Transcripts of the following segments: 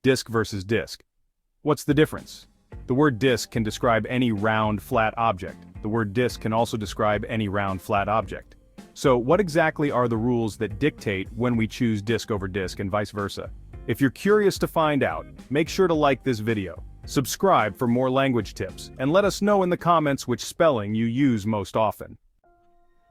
Disk versus disk. What's the difference? The word disk can describe any round, flat object. The word disk can also describe any round, flat object. So what exactly are the rules that dictate when we choose disk over disk and vice versa? If you're curious to find out, make sure to like this video, subscribe for more language tips, and let us know in the comments which spelling you use most often.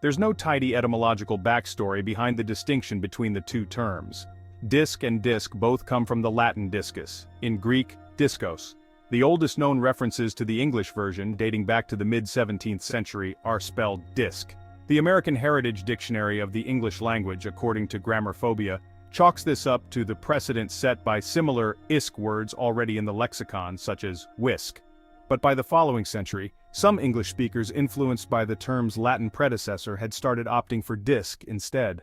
There's no tidy etymological backstory behind the distinction between the two terms. Disk and disk both come from the Latin discus, in Greek, diskos. The oldest known references to the English version, dating back to the mid-17th century, are spelled disk. The American Heritage Dictionary of the English Language, according to Grammarphobia, chalks this up to the precedent set by similar isk words already in the lexicon, such as whisk. But by the following century, some English speakers influenced by the term's Latin predecessor had started opting for disk instead.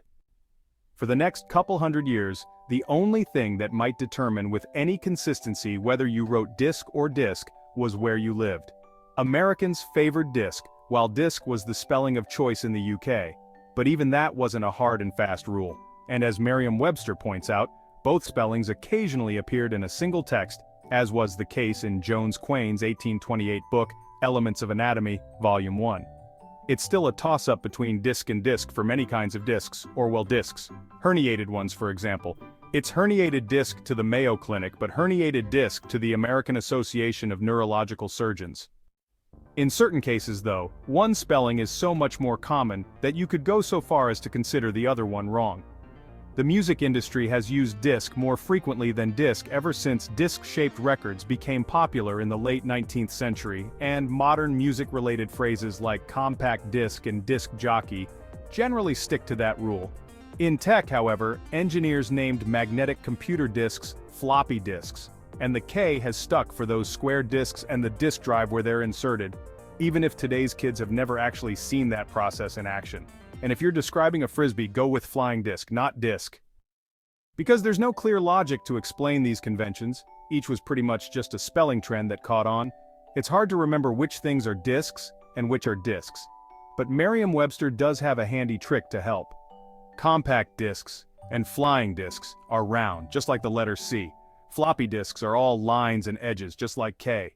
For the next couple hundred years, the only thing that might determine with any consistency whether you wrote disk or disk was where you lived. Americans favored disk, while disk was the spelling of choice in the UK. But even that wasn't a hard and fast rule. And as Merriam-Webster points out, both spellings occasionally appeared in a single text, as was the case in Jones Quain's 1828 book, Elements of Anatomy, Volume 1. It's still a toss-up between disk and disk for many kinds of disks, or well disks. Herniated ones, for example. It's herniated disc to the Mayo Clinic but herniated disc to the American Association of Neurological Surgeons. In certain cases though, one spelling is so much more common that you could go so far as to consider the other one wrong. The music industry has used disc more frequently than disc ever since disc-shaped records became popular in the late 19th century, and modern music-related phrases like compact disc and disc jockey generally stick to that rule. In tech, however, engineers named magnetic computer disks floppy disks, and the K has stuck for those square disks and the disk drive where they're inserted, even if today's kids have never actually seen that process in action. And if you're describing a frisbee, go with flying disc, not disk. Because there's no clear logic to explain these conventions, each was pretty much just a spelling trend that caught on, it's hard to remember which things are disks and which are disks. But Merriam-Webster does have a handy trick to help. Compact disks and flying disks are round, just like the letter C. Floppy disks are all lines and edges, just like K.